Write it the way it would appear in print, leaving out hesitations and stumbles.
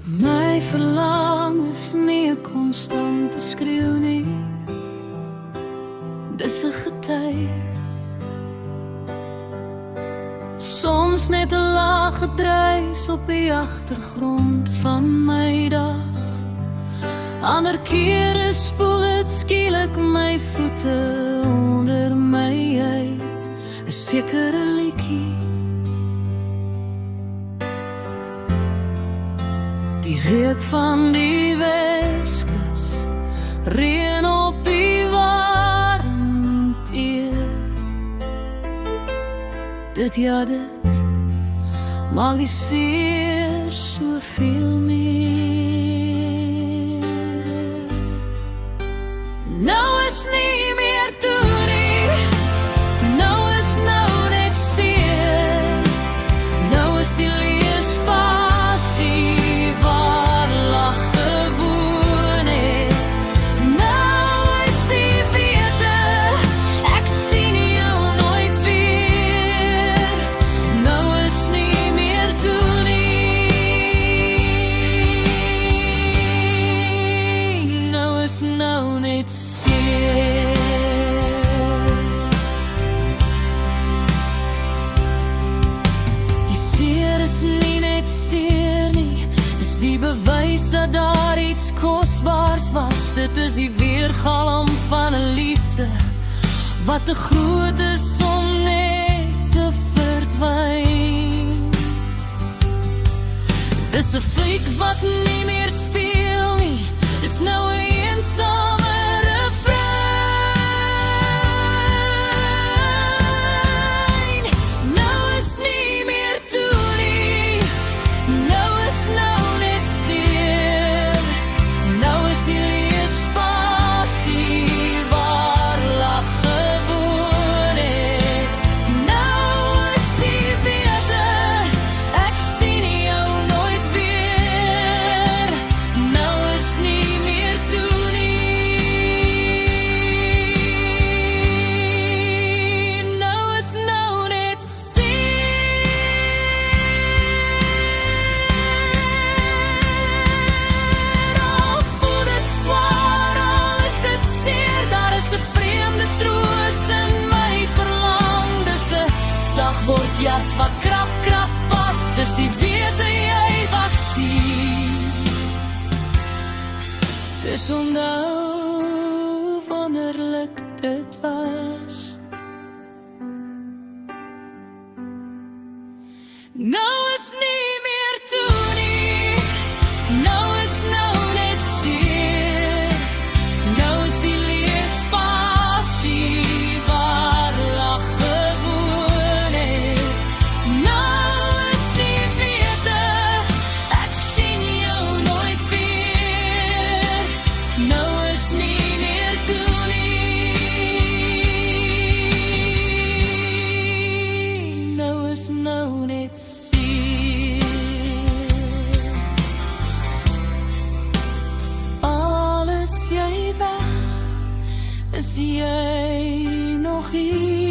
My verlang is nie 'n konstante skreeu nie. Dis 'n gety. Soms net 'n laag gedruis op die agtergrond van my dag. Ander kere spoel dit skielik my voete onder my uit. 'n sekere liedjie. Die reuk van die Weskus, reën op die warmteer. Dit ja dit, magiseer soveel meer. Nou is nie meer toe nie, nou is nou net seer. Nou is die leë spasie waar lag gewoon het. Nou is die wete, ek sien jou nooit weer. Nou is nie meer toe nie, nou is nou net seer. Die seer is nie net seer nie, dis die bewys dat daar iets kosbaars was. Dit is die weergalm van 'n liefde wat te groot is om net te verdwyn. Dis 'n fliek wat nie meer speel nie, dis nou 'n eensame refrein. Nou is nie meer toe nie, nou is nou net seer. Nou is die leë spasie waar lag gewoon het. Nou is die wete, ek sien jou nooit weer. Nou is nie meer toe nie, nou is nou net seer. Al voel dit swaar, al is dit seer, daar is 'n vreemde troos in my verlang. Dis 'n sagword jas wat krap krap pas, dis die wete jy was sien. Dis onthou wonderlik dit was. Nou is nie meer toe nie, nou is nou net seer. Nou is die leë spasie waar lag gewoon het. Nou is die wete, ek sien jou nooit weer. Nou is nie meer toe nie, nou is nou net seer. Al is jy weg, is jy nog hier.